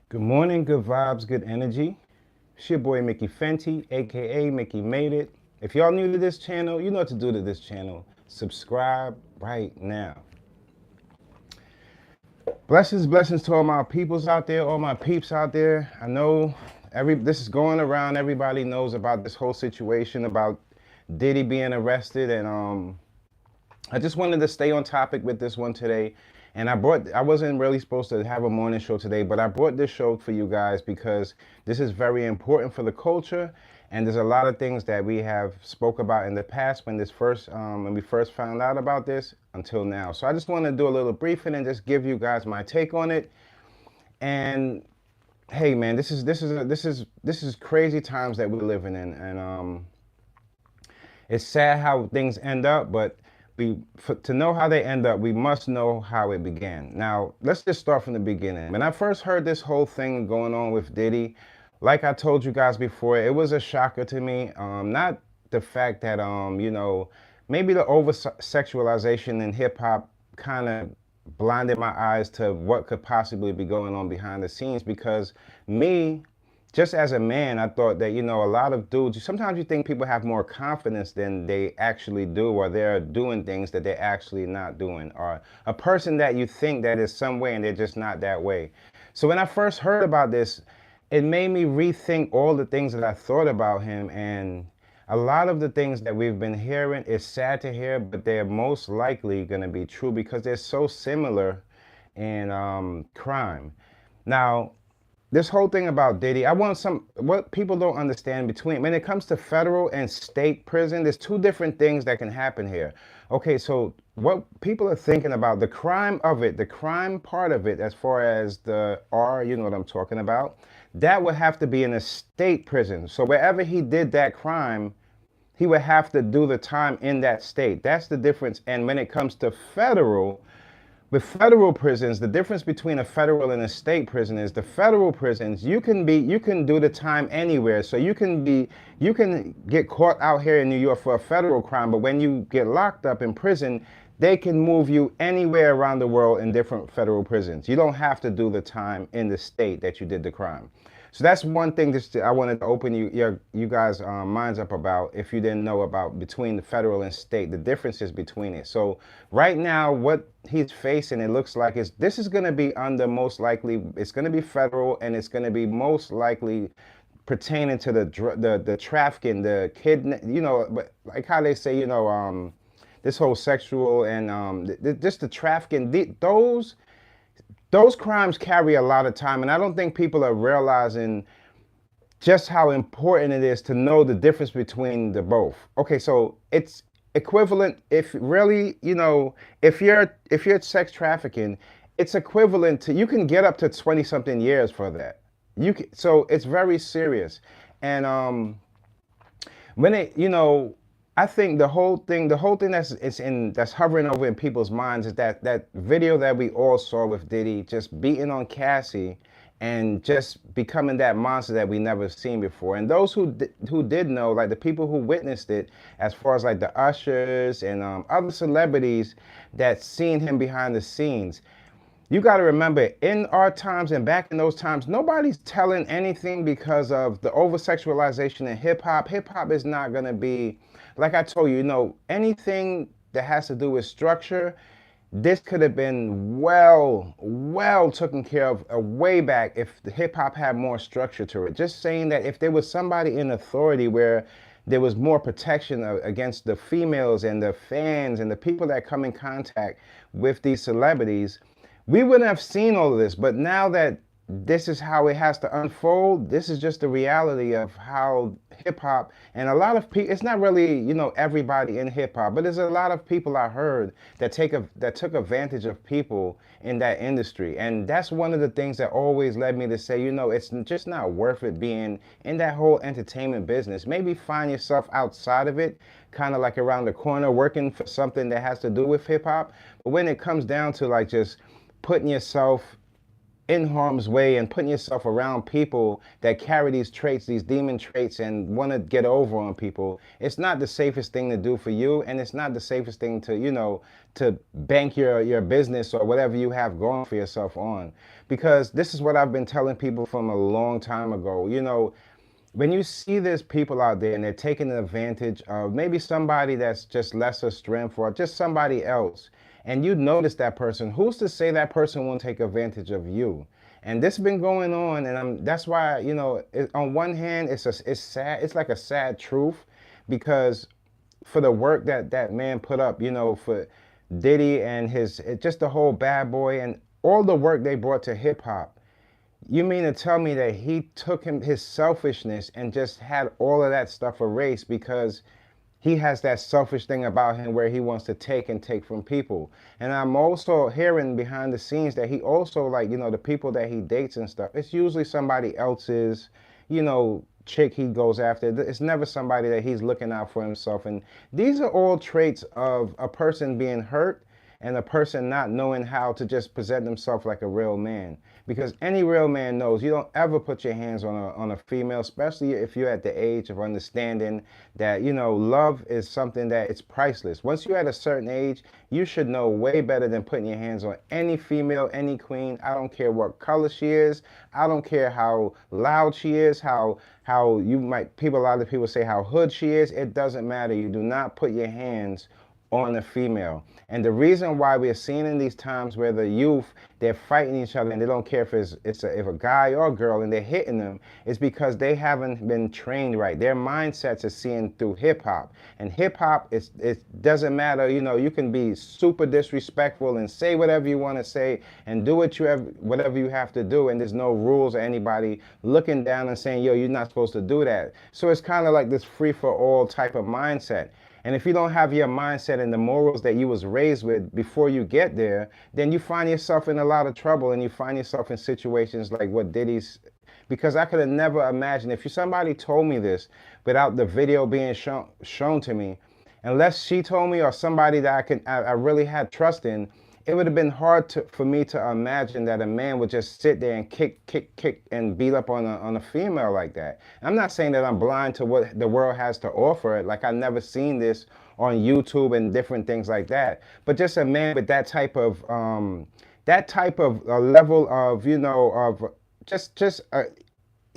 Good morning, good vibes, good energy. It's your boy Mickey Fenty, aka Mickey Made It. If y'all new to this channel, you know what to do to this channel. Subscribe right now. Blessings to all my peoples out there, all my peeps out there. I know this is going around. Everybody knows about this whole situation about Diddy being arrested, and I just wanted to stay on topic with this one today. And I wasn't really supposed to have a morning show today, but I brought this show for you guys because this is very important for the culture. And there's a lot of things that we have spoke about in the past when we first found out about this until now. So I just want to do a little briefing and just give you guys my take on it. And hey, man, this is crazy times that we're living in, and it's sad how things end up, but to know how they end up, we must know how it began. Now, let's just start from the beginning. When I first heard this whole thing going on with Diddy, like I told you guys before, it was a shocker to me. Not the fact that, maybe the over-sexualization in hip-hop kind of blinded my eyes to what could possibly be going on behind the scenes, because me, just as a man, I thought that, a lot of dudes, sometimes you think people have more confidence than they actually do, or they're doing things that they're actually not doing, or a person that you think that is some way and they're just not that way. So when I first heard about this, it made me rethink all the things that I thought about him, and a lot of the things that we've been hearing is sad to hear, but they're most likely going to be true because they're so similar in crime. Now, this whole thing about Diddy, what people don't understand when it comes to federal and state prison, there's two different things that can happen here. Okay, so what people are thinking about, the crime part of it, as far as the R, you know what I'm talking about, that would have to be in a state prison. So wherever he did that crime, he would have to do the time in that state. That's the difference. And when it comes to federal, with federal prisons, the difference between a federal and a state prison is the federal prisons, you can do the time anywhere. So you can get caught out here in New York for a federal crime, but when you get locked up in prison, they can move you anywhere around the world in different federal prisons. You don't have to do the time in the state that you did the crime. So that's one thing I wanted to open you guys' minds up about, if you didn't know about between the federal and state, the differences between it. So right now, what he's facing, it looks like, this is going to be under, most likely, it's going to be federal, and it's going to be most likely pertaining to the trafficking, the kid, but like how they say, this whole sexual and just the trafficking, those crimes carry a lot of time, and I don't think people are realizing just how important it is to know the difference between the both. Okay, so it's equivalent, if really, if you're sex trafficking, it's equivalent to, you can get up to 20 something years for that. So it's very serious. And when I think the whole thing that's hovering over in people's minds is that video that we all saw with Diddy just beating on Cassie and just becoming that monster that we never seen before. And those who did know, like the people who witnessed it, as far as like the ushers and other celebrities that seen him behind the scenes, you got to remember, in our times and back in those times, nobody's telling anything because of the over-sexualization in hip-hop. Hip-hop is not going to be, like I told you, anything that has to do with structure, this could have been well taken care of way back if the hip-hop had more structure to it. Just saying that if there was somebody in authority where there was more protection against the females and the fans and the people that come in contact with these celebrities, we wouldn't have seen all of this. But now that this is how it has to unfold, this is just the reality of how hip-hop, and a lot of people, it's not really, everybody in hip-hop, but there's a lot of people I heard that took advantage of people in that industry. And that's one of the things that always led me to say, it's just not worth it being in that whole entertainment business. Maybe find yourself outside of it, kind of like around the corner, working for something that has to do with hip-hop. But when it comes down to like just putting yourself in harm's way and putting yourself around people that carry these traits, these demon traits, and want to get over on people, it's not the safest thing to do for you, and it's not the safest thing to, to bank your business or whatever you have going for yourself on. Because this is what I've been telling people from a long time ago. When you see there's people out there and they're taking advantage of maybe somebody that's just lesser strength or just somebody else, and you notice that person, who's to say that person won't take advantage of you? And this has been going on, and that's why, on one hand, it's sad. It's like a sad truth, because for the work that that man put up, for Diddy and just the whole Bad Boy and all the work they brought to hip hop. You mean to tell me that he took his selfishness and just had all of that stuff erased because he has that selfish thing about him where he wants to take from people? And I'm also hearing behind the scenes that he also, like, the people that he dates and stuff, it's usually somebody else's, chick he goes after. It's never somebody that he's looking out for himself. And these are all traits of a person being hurt and a person not knowing how to just present themselves like a real man. Because any real man knows you don't ever put your hands on a female, especially if you're at the age of understanding that, love is something that it's priceless. Once you're at a certain age, you should know way better than putting your hands on any female, any queen. I don't care what color she is. I don't care how loud she is, how you might, a lot of people say how hood she is. It doesn't matter. You do not put your hands on a female. And the reason why we're seeing in these times where the youth, they're fighting each other and they don't care if if a guy or a girl and they're hitting them, is because they haven't been trained right. Their mindsets are seeing through hip hop. And hip hop, it doesn't matter, you can be super disrespectful and say whatever you want to say and do whatever you have to do, and there's no rules or anybody looking down and saying, yo, you're not supposed to do that. So it's kind of like this free for all type of mindset. And if you don't have your mindset and the morals that you was raised with before you get there, then you find yourself in a lot of trouble, and you find yourself in situations like what Diddy's. Because I could have never imagined, if somebody told me this without the video being shown to me, unless she told me or somebody that I really had trust in, it would have been hard for me to imagine that a man would just sit there and kick and beat up on a female like that. I'm not saying that I'm blind to what the world has to offer. Like, I've never seen this on YouTube and different things like that. But just a man with that type of level of,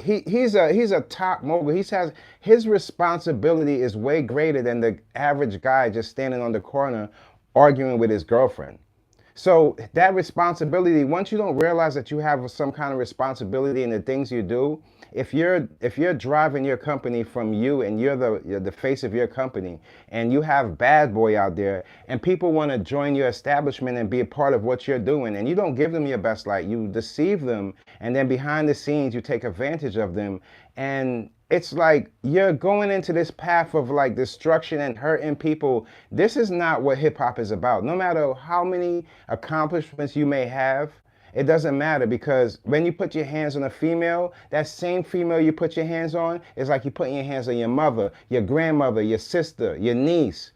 he's a top mogul. His responsibility is way greater than the average guy just standing on the corner arguing with his girlfriend. So that responsibility, once you don't realize that you have some kind of responsibility in the things you do, if you're driving your company from you and you're the face of your company, and you have Bad Boy out there and people want to join your establishment and be a part of what you're doing, and you don't give them your best light, you deceive them, and then behind the scenes you take advantage of them, and it's like you're going into this path of like destruction and hurting people. This is not what hip hop is about. No matter how many accomplishments you may have, it doesn't matter, because when you put your hands on a female, that same female you put your hands on is like you putting your hands on your mother, your grandmother, your sister, your niece.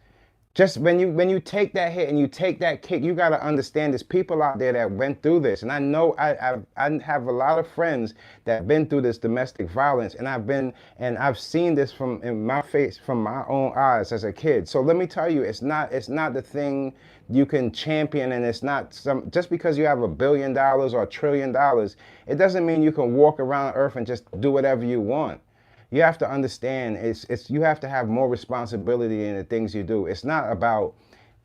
Just when you take that hit and you take that kick, you got to understand there's people out there that went through this. And I know I have a lot of friends that have been through this domestic violence, and I've seen this from my own eyes as a kid. So let me tell you, it's not the thing you can champion, and it's not just because you have $1 billion or $1 trillion, it doesn't mean you can walk around Earth and just do whatever you want. You have to understand, you have to have more responsibility in the things you do. It's not about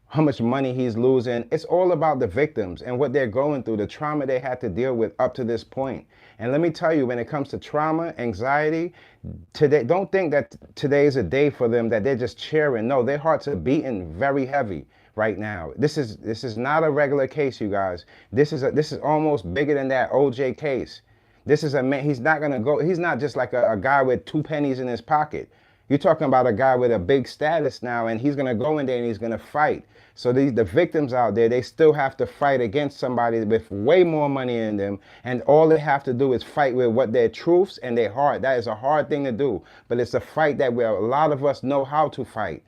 how much money he's losing. It's all about the victims and what they're going through, the trauma they had to deal with up to this point. And let me tell you, when it comes to trauma, anxiety, today, don't think that today is a day for them that they're just cheering. No, their hearts are beating very heavy right now. This is not a regular case, you guys. This is almost bigger than that OJ case. This is a man, he's not just like a guy with 2 pennies in his pocket. You're talking about a guy with a big status now, and he's going to go in there and he's going to fight. So the victims out there, they still have to fight against somebody with way more money in them, and all they have to do is fight with what their truths and their heart. That is a hard thing to do, but it's a fight that a lot of us know how to fight.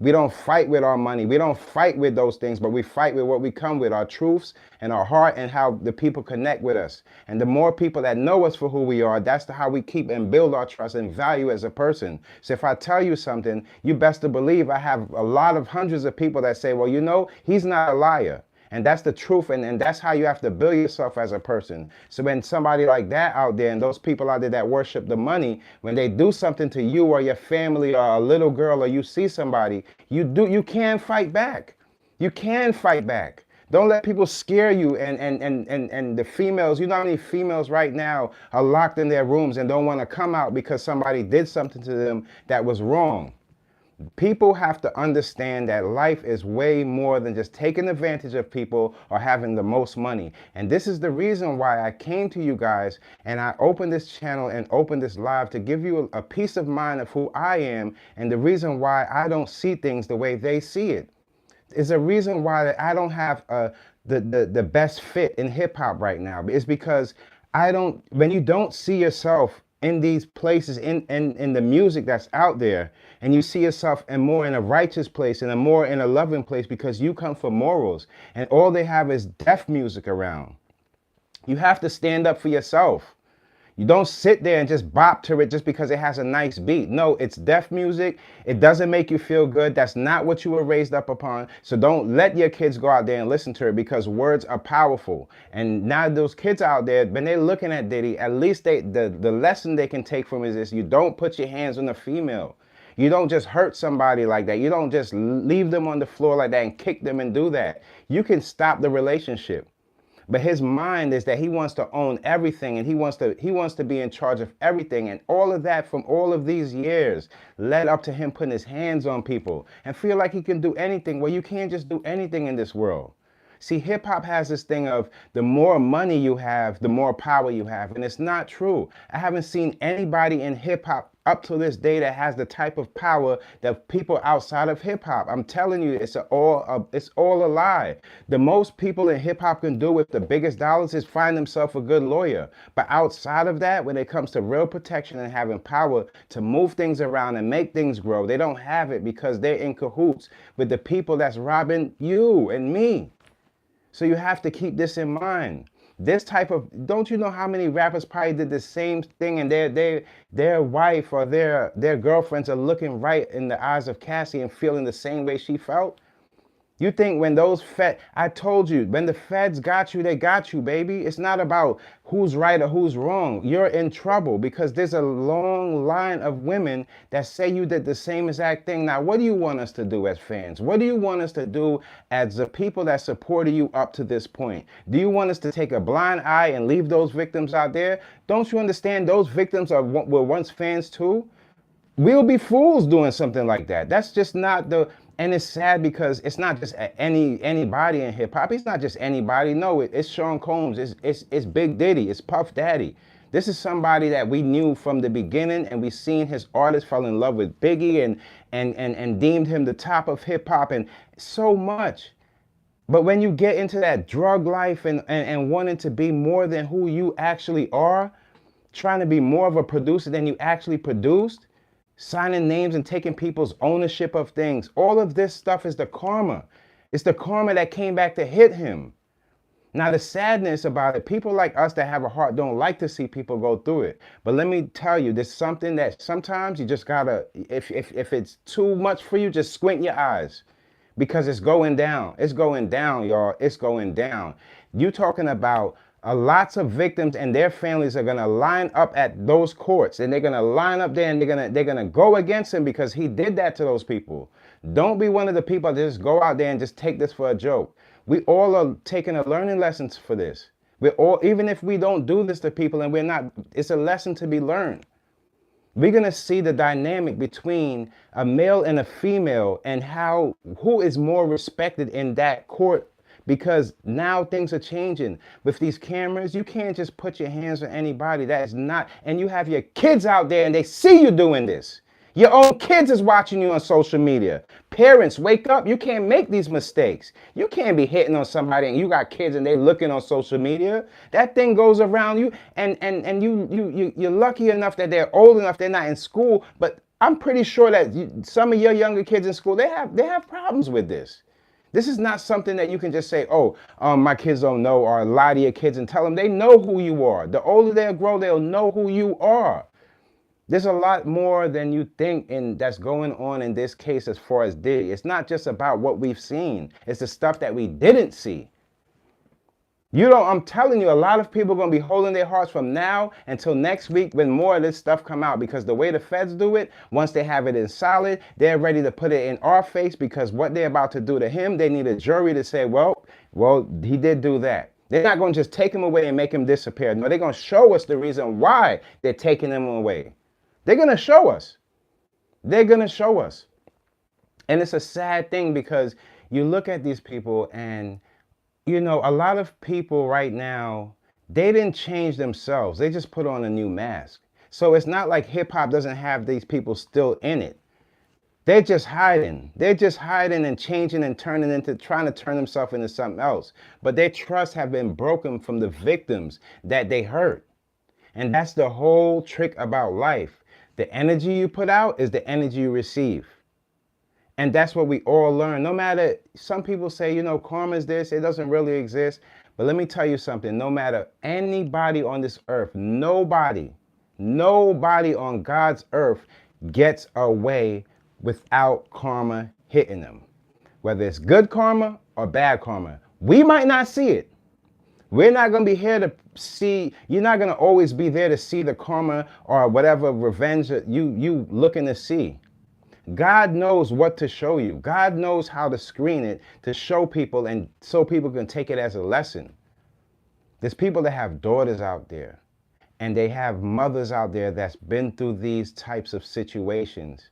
We don't fight with our money. We don't fight with those things, but we fight with what we come with, our truths and our heart and how the people connect with us. And the more people that know us for who we are, that's how we keep and build our trust and value as a person. So if I tell you something, you best to believe I have a lot of hundreds of people that say, well, you know, he's not a liar. And that's the truth, and that's how you have to build yourself as a person. So when somebody like that out there and those people out there that worship the money, when they do something to you or your family or a little girl or you see somebody, you can fight back. You can fight back. Don't let people scare you and the females, you know how many females right now are locked in their rooms and don't want to come out because somebody did something to them that was wrong. People have to understand that life is way more than just taking advantage of people or having the most money. And this is the reason why I came to you guys and I opened this channel and opened this live to give you a peace of mind of who I am and the reason why I don't see things the way they see it. Is a reason why I don't have the best fit in hip hop right now. It's because when you don't see yourself in these places, in the music that's out there, and you see yourself more in a righteous place and more in a loving place because you come from morals, and all they have is death music around. You have to stand up for yourself. You don't sit there and just bop to it just because it has a nice beat. No, it's deaf music. It doesn't make you feel good. That's not what you were raised up upon. So don't let your kids go out there and listen to it because words are powerful. And now those kids out there, when they're looking at Diddy, at least the lesson they can take from it is this: you don't put your hands on a female. You don't just hurt somebody like that. You don't just leave them on the floor like that and kick them and do that. You can stop the relationship. But his mind is that he wants to own everything and he wants to be in charge of everything. And all of that from all of these years led up to him putting his hands on people and feel like he can do anything. Well, you can't just do anything in this world. See, hip hop has this thing of the more money you have, the more power you have. And it's not true. I haven't seen anybody in hip hop up to this day that has the type of power that people outside of hip hop. I'm telling you, it's all a lie. The most people in hip hop can do with the biggest dollars is find themselves a good lawyer. But outside of that, when it comes to real protection and having power to move things around and make things grow, they don't have it because they're in cahoots with the people that's robbing you and me. So you have to keep this in mind. This type of, don't you know how many rappers probably did the same thing and their wife or their girlfriends are looking right in the eyes of Cassie and feeling the same way she felt? You think when I told you, when the feds got you, they got you, baby. It's not about who's right or who's wrong. You're in trouble because there's a long line of women that say you did the same exact thing. Now, what do you want us to do as fans? What do you want us to do as the people that supported you up to this point? Do you want us to take a blind eye and leave those victims out there? Don't you understand those victims were once fans too? We'll be fools doing something like that. That's just not and it's sad because it's not just anybody in hip hop. It's not just anybody. No, it's Sean Combs. It's Big Diddy. It's Puff Daddy. This is somebody that we knew from the beginning, and we seen his artists fell in love with Biggie and deemed him the top of hip hop and so much. But when you get into that drug life and wanting to be more than who you actually are, trying to be more of a producer than you actually produced, signing names and taking people's ownership of things. All of this stuff is the karma. It's the karma that came back to hit him. Now, the sadness about it, people like us that have a heart don't like to see people go through it. But let me tell you, there's something that sometimes you just gotta, if it's too much for you, just squint your eyes. Because it's going down. It's going down, y'all. It's going down. You talking about lots of victims and their families are going to line up at those courts, and they're going to line up there and they're going to go against him because he did that to those people. Don't be one of the people that just go out there and just take this for a joke. We all are taking a learning lessons for this. We're all, even if we don't do this to people and we're not, it's a lesson to be learned. We're going to see the dynamic between a male and a female and who is more respected in that court. Because now things are changing. With these cameras, you can't just put your hands on anybody. That is not, and you have your kids out there and they see you doing this. Your own kids is watching you on social media. Parents, wake up. You can't make these mistakes. You can't be hitting on somebody and you got kids and they looking on social media. That thing goes around you and you're lucky enough that they're old enough, they're not in school, but I'm pretty sure that some of your younger kids in school, they have problems with this. This is not something that you can just say, oh, my kids don't know, or lie to your kids and tell them they know who you are. The older they'll grow, they'll know who you are. There's a lot more than you think and that's going on in this case as far as Diddy. It's not just about what we've seen. It's the stuff that we didn't see. I'm telling you, a lot of people are going to be holding their hearts from now until next week when more of this stuff come out, because the way the feds do it, once they have it in solid, they're ready to put it in our face, because what they're about to do to him, they need a jury to say, well, he did do that. They're not going to just take him away and make him disappear. No, they're going to show us the reason why they're taking him away. They're going to show us. They're going to show us. And it's a sad thing, because you look at these people and a lot of people right now, they didn't change themselves. They just put on a new mask. So it's not like hip hop doesn't have these people still in it. They're just hiding. They're just hiding and changing and trying to turn themselves into something else. But their trust have been broken from the victims that they hurt. And that's the whole trick about life. The energy you put out is the energy you receive. And that's what we all learn. No matter, some people say, karma is this, it doesn't really exist. But let me tell you something. No matter anybody on this earth, nobody on God's earth gets away without karma hitting them. Whether it's good karma or bad karma. We might not see it. We're not going to be here to see, you're not going to always be there to see the karma or whatever revenge that you looking to see. God knows what to show you. God knows how to screen it to show people, and so people can take it as a lesson. There's people that have daughters out there, and they have mothers out there that's been through these types of situations.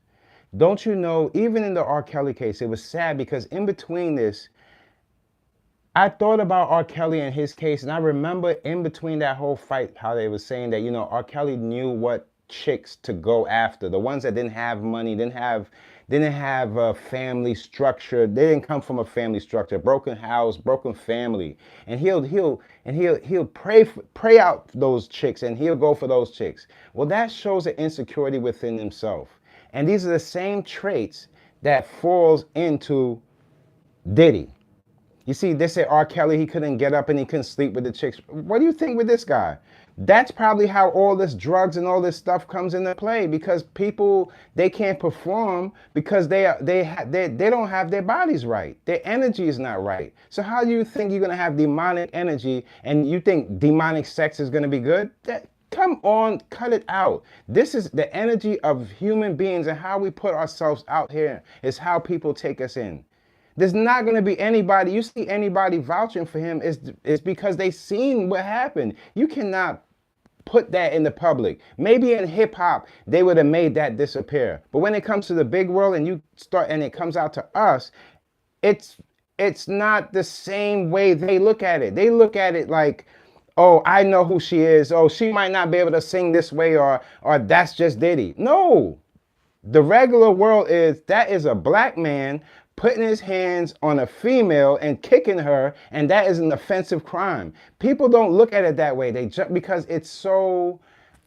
Don't you know, even in the R. Kelly case, it was sad, because in between this, I thought about R. Kelly and his case, and I remember in between that whole fight how they were saying that, R. Kelly knew what chicks to go after, the ones that didn't have money, didn't have a family structure. They didn't come from a family structure, broken house, broken family, and he'll pray out those chicks, and he'll go for those chicks. Well, that shows an insecurity within himself, and these are the same traits that falls into Diddy. You see, they say R. Kelly, he couldn't get up and he couldn't sleep with the chicks. What do you think with this guy? That's probably how all this drugs and all this stuff comes into play, because people, they can't perform because they don't have their bodies right. Their energy is not right. So how do you think you're going to have demonic energy and you think demonic sex is going to be good? Come on, cut it out. This is the energy of human beings, and how we put ourselves out here is how people take us in. There's not going to be anybody, you see anybody vouching for him, is because they seen what happened. You cannot put that in the public. Maybe in hip hop, they would have made that disappear. But when it comes to the big world and it comes out to us, it's not the same way they look at it. They look at it like, oh, I know who she is. Oh, she might not be able to sing this way, or that's just Diddy. No, the regular world that is a black man putting his hands on a female and kicking her, and that is an offensive crime. People don't look at it that way. They just, because it's so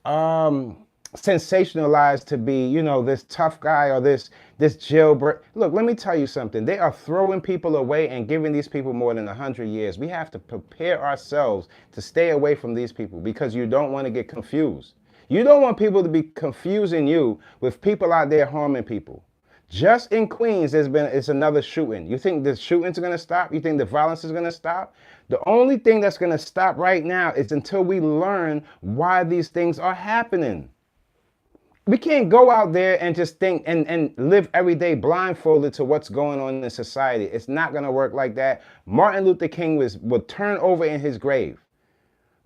sensationalized to be, this tough guy or this jailbreak. Look, let me tell you something. They are throwing people away and giving these people more than 100 years. We have to prepare ourselves to stay away from these people, because you don't want to get confused. You don't want people to be confusing you with people out there harming people. Just in Queens, it's another shooting. You think the shootings are going to stop? You think the violence is going to stop? The only thing that's going to stop right now is until we learn why these things are happening. We can't go out there and just think and live every day blindfolded to what's going on in society. It's not going to work like that. Martin Luther King would turn over in his grave.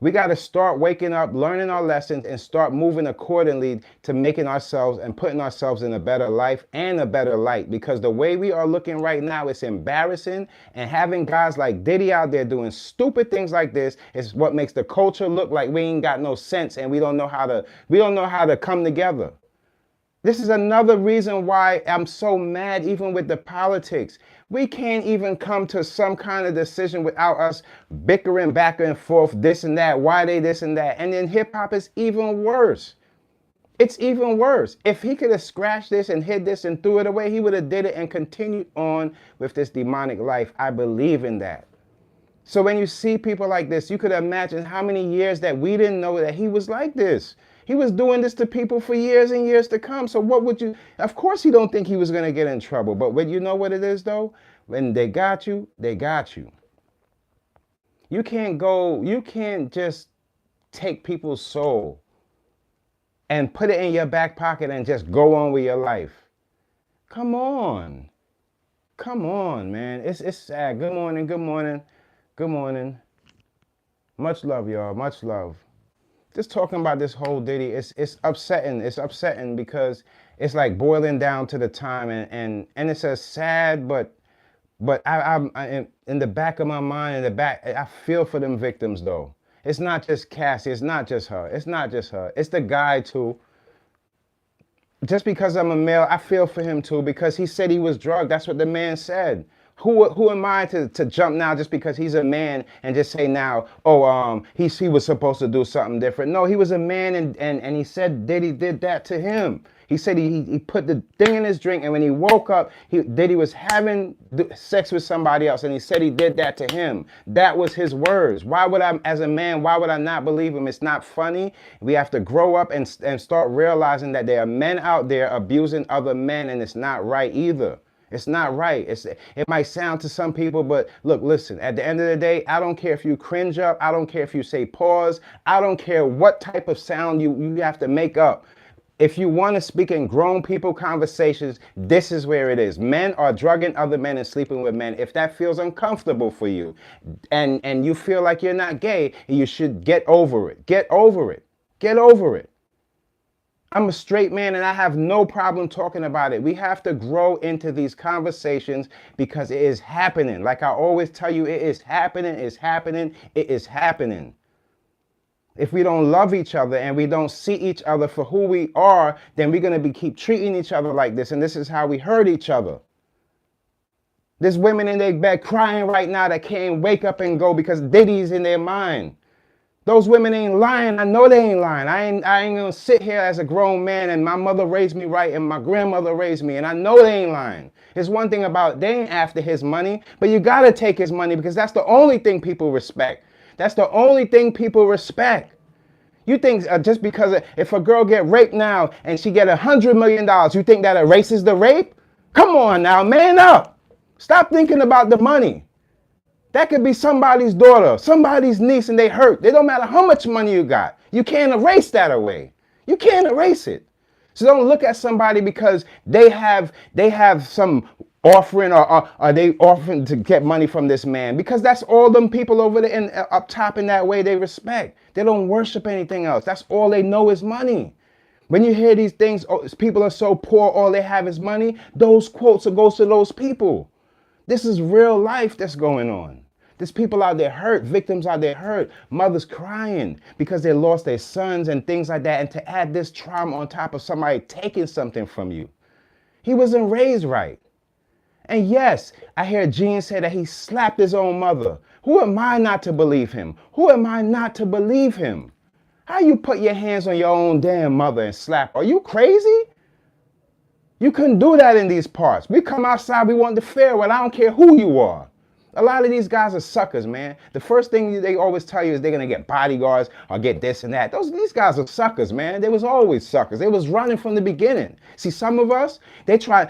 We got to start waking up, learning our lessons, and start moving accordingly to making ourselves and putting ourselves in a better life and a better light. Because the way we are looking right now, it's embarrassing. And having guys like Diddy out there doing stupid things like this is what makes the culture look like we ain't got no sense, and we don't know how to come together. This is another reason why I'm so mad, even with the politics. We can't even come to some kind of decision without us bickering back and forth, this and that, why they this and that. And then hip hop is even worse. It's even worse. If he could have scratched this and hid this and threw it away, he would have did it and continued on with this demonic life. I believe in that. So when you see people like this, you could imagine how many years that we didn't know that he was like this. He was doing this to people for years and years to come. So what would you, of course he don't think he was going to get in trouble. But when you know what it is though? When they got you, they got you. You can't just take people's soul and put it in your back pocket and just go on with your life. Come on. Come on, man. It's sad. Good morning, good morning, good morning. Much love, y'all. Much love. Just talking about this whole Diddy, it's upsetting. It's upsetting because it's like boiling down to the time and it's a sad, but I in the back of my mind, in the back, I feel for them victims though. It's not just Cassie. It's not just her. It's not just her. It's the guy too. Just because I'm a male, I feel for him too because he said he was drugged. That's what the man said. Who am I to jump now just because he's a man and just say now, oh, he was supposed to do something different. No, he was a man and he said Diddy did that to him. He said he put the thing in his drink and when he woke up, Diddy was having sex with somebody else and he said he did that to him. That was his words. Why would I, as a man, why would I not believe him? It's not funny. We have to grow up and start realizing that there are men out there abusing other men and it's not right either. It's not right. It might sound to some people, but look, listen, at the end of the day, I don't care if you cringe up. I don't care if you say pause. I don't care what type of sound you have to make up. If you want to speak in grown people conversations, this is where it is. Men are drugging other men and sleeping with men. If that feels uncomfortable for you and you feel like you're not gay, you should get over it. Get over it. Get over it. I'm a straight man and I have no problem talking about it. We have to grow into these conversations because it is happening. Like I always tell you, it is happening, it's happening, it is happening. If we don't love each other and we don't see each other for who we are, then we're going to keep treating each other like this. And this is how we hurt each other. There's women in their bed crying right now that can't wake up and go because Diddy's in their mind. Those women ain't lying. I know they ain't lying. I ain't gonna sit here as a grown man and my mother raised me right and my grandmother raised me and I know they ain't lying. It's one thing about they ain't after his money, but you gotta take his money because that's the only thing people respect. That's the only thing people respect. You think just because if a girl get raped now and she get $100 million, you think that erases the rape? Come on now, man up. Stop thinking about the money. That could be somebody's daughter, somebody's niece, and they hurt. They don't matter how much money you got. You can't erase that away. You can't erase it. So don't look at somebody because they have some offering or are they offering to get money from this man because that's all them people over there and up top in that way they respect. They don't worship anything else. That's all they know is money. When you hear these things, oh, people are so poor, all they have is money. Those quotes goes to those people. This is real life that's going on. There's people out there hurt, victims out there hurt, mothers crying because they lost their sons and things like that. And to add this trauma on top of somebody taking something from you. He wasn't raised right. And yes, I hear Gene say that he slapped his own mother. Who am I not to believe him? Who am I not to believe him? How you put your hands on your own damn mother and slap? Are you crazy? You couldn't do that in these parts. We come outside, we want the fair one. I don't care who you are. A lot of these guys are suckers, man. The first thing they always tell you is they're going to get bodyguards or get this and that. These guys are suckers, man. They was always suckers. They was running from the beginning. See, some of us, they got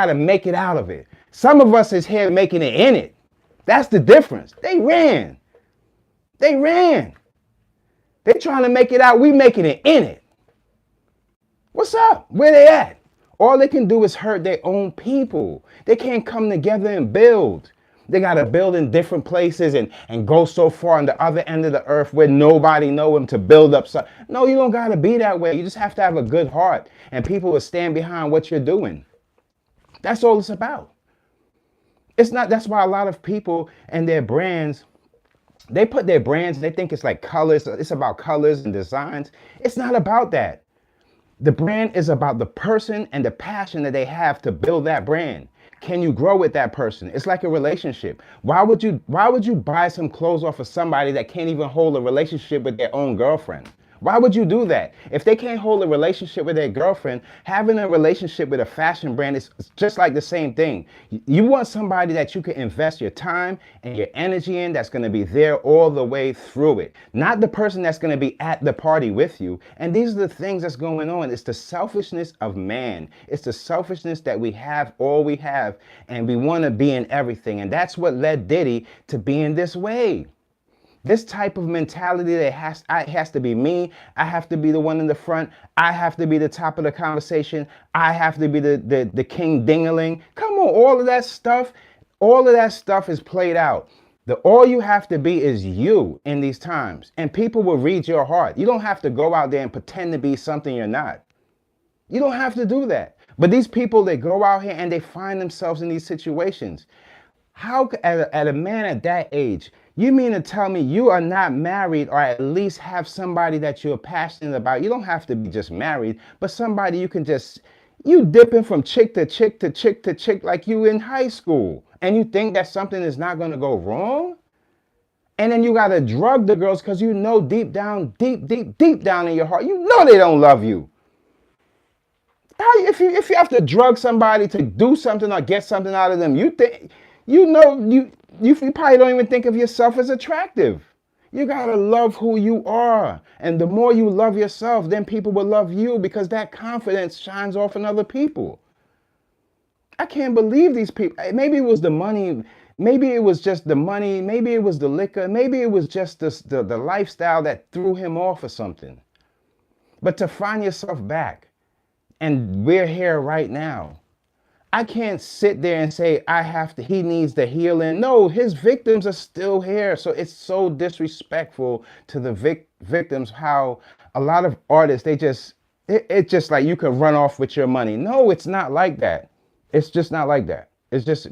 to make it out of it. Some of us is here making it in it. That's the difference. They ran. They ran. They trying to make it out. We making it in it. What's up? Where they at? All they can do is hurt their own people. They can't come together and build. They got to build in different places and go so far on the other end of the earth where nobody know them to build up something. No, you don't got to be that way. You just have to have a good heart and people will stand behind what you're doing. That's all it's about. It's not, that's why a lot of people and their brands, they put their brands, they think it's like colors. It's about colors and designs. It's not about that. The brand is about the person and the passion that they have to build that brand. Can you grow with that person? It's like a relationship. Why would you buy some clothes off of somebody that can't even hold a relationship with their own girlfriend? Why would you do that? If they can't hold a relationship with their girlfriend, having a relationship with a fashion brand is just like the same thing. You want somebody that you can invest your time and your energy in, that's going to be there all the way through it. Not the person that's going to be at the party with you. And these are the things that's going on. It's the selfishness of man. It's the selfishness that we have all we have, and we want to be in everything. And that's what led Diddy to being this way. This type of mentality that has to be me. I have to be the one in the front. I have to be the top of the conversation. I have to be the king ding-a-ling. Come on, all of that stuff is played out. All you have to be is you in these times, and people will read your heart. You don't have to go out there and pretend to be something you're not. You don't have to do that. But these people, they go out here and they find themselves in these situations. How, at a man at that age, you mean to tell me you are not married, or at least have somebody that you're passionate about? You don't have to be just married, but somebody you can just, you dipping from chick to chick to chick to chick like you in high school. And you think that something is not going to go wrong? And then you got to drug the girls because you know deep down in your heart, you know they don't love you. If you have to drug somebody to do something or get something out of them, you think, you probably don't even think of yourself as attractive. You gotta love who you are. And the more you love yourself, then people will love you, because that confidence shines off in other people. I can't believe these people. Maybe it was the money. Maybe it was just the money. Maybe it was the liquor. Maybe it was just the lifestyle that threw him off or something. But to find yourself back, and we're here right now. I can't sit there and say he needs the healing. No, his victims are still here. So it's so disrespectful to the victims how a lot of artists, it's just like you can run off with your money. No, it's not like that. It's just not like that. It's just,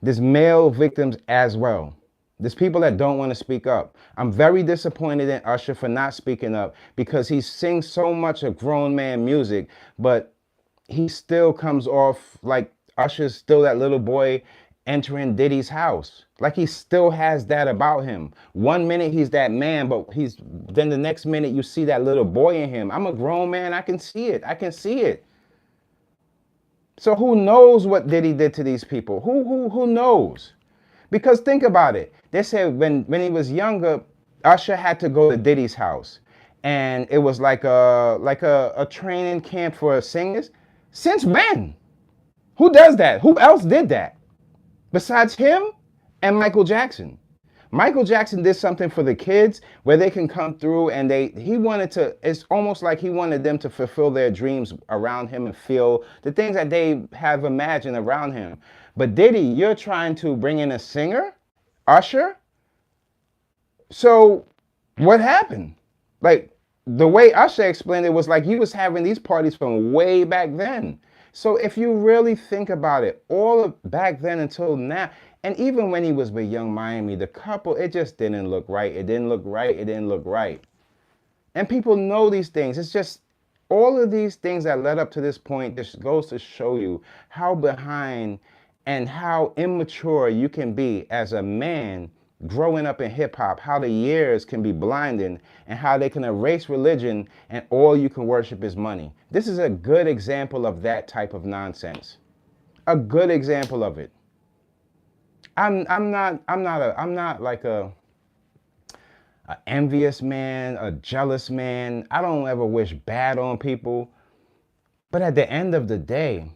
there's male victims as well. There's people that don't want to speak up. I'm very disappointed in Usher for not speaking up, because he sings so much of grown man music, but he still comes off like Usher's still that little boy entering Diddy's house. Like he still has that about him. One minute he's that man, but then the next minute you see that little boy in him. I'm a grown man, I can see it. I can see it. So who knows what Diddy did to these people? Who knows? Because think about it. They said when he was younger, Usher had to go to Diddy's house, and it was like a training camp for singers. Since when? Who does that? Who else did that? Besides him and Michael Jackson. Michael Jackson did something for the kids where they can come through, and it's almost like he wanted them to fulfill their dreams around him and feel the things that they have imagined around him. But Diddy, you're trying to bring in a singer? Usher? So what happened? Like, the way Usher explained it was like he was having these parties from way back then. So if you really think about it, all of back then until now, and even when he was with Young Miami, the couple, it just didn't look right. It didn't look right. It didn't look right. And people know these things. It's just all of these things that led up to this point just goes to show you how behind and how immature you can be as a man growing up in hip hop, how the years can be blinding, and how they can erase religion and all you can worship is money. This is a good example of that type of nonsense. A good example of it. I'm not like a envious man, a jealous man. I don't ever wish bad on people. But at the end of the day,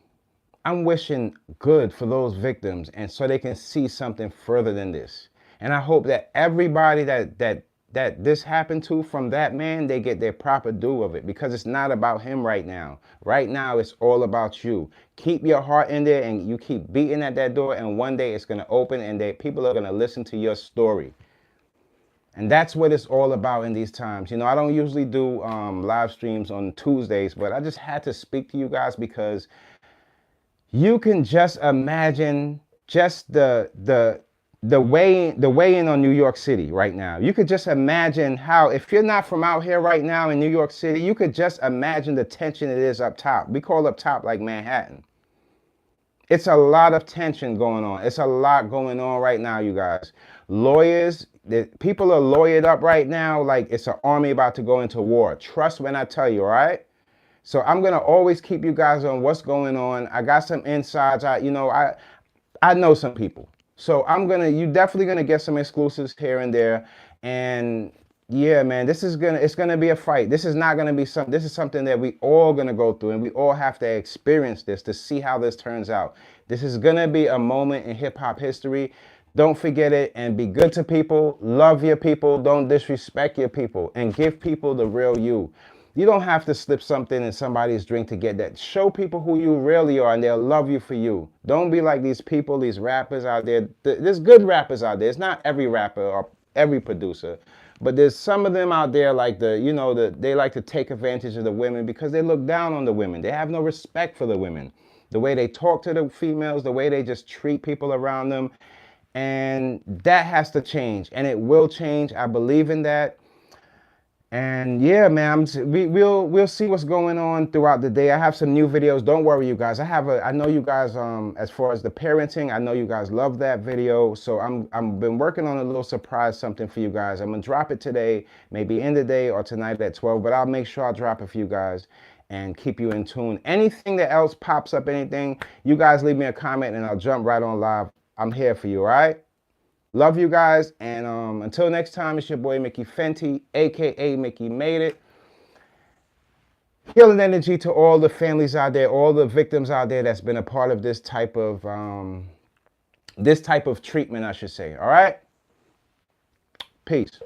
I'm wishing good for those victims, and so they can see something further than this. And I hope that everybody that this happened to from that man, they get their proper due of it, because it's not about him right now. Right now, it's all about you. Keep your heart in there, and you keep beating at that door, and one day it's going to open, and people are going to listen to your story. And that's what it's all about in these times. You know, I don't usually do live streams on Tuesdays, but I just had to speak to you guys, because you can just imagine just the way in on New York City right now. You could just imagine how, if you're not from out here right now in New York City, you could just imagine the tension it is up top. We call up top like Manhattan. It's a lot of tension going on. It's a lot going on right now, you guys. Lawyers, people are lawyered up right now like it's an army about to go into war. Trust when I tell you, all right? So I'm gonna always keep you guys on what's going on. I got some insides. I know some people. So you definitely gonna get some exclusives here and there. And yeah, man, it's gonna be a fight. This is not gonna be this is something that we all gonna go through, and we all have to experience this to see how this turns out. This is gonna be a moment in hip hop history. Don't forget it, and be good to people. Love your people. Don't disrespect your people, and give people the real you. You don't have to slip something in somebody's drink to get that. Show people who you really are, and they'll love you for you. Don't be like these people, these rappers out there. There's good rappers out there. It's not every rapper or every producer, but there's some of them out there like they like to take advantage of the women because they look down on the women. They have no respect for the women. The way they talk to the females, the way they just treat people around them. And that has to change, and it will change. I believe in that. And yeah, man, we'll see what's going on throughout the day. I have some new videos. Don't worry, you guys. I know you guys, as far as the parenting, I know you guys love that video. So I'm been working on a little surprise something for you guys. I'm gonna drop it today, maybe in the day or tonight at 12. But I'll make sure I'll drop it for you guys and keep you in tune. Anything that else pops up, anything, you guys leave me a comment and I'll jump right on live. I'm here for you. All right. Love you guys, and until next time, it's your boy Mickey Fenty, aka Mickey Made It. Healing energy to all the families out there, all the victims out there that's been a part of this type of treatment, I should say. All right, peace.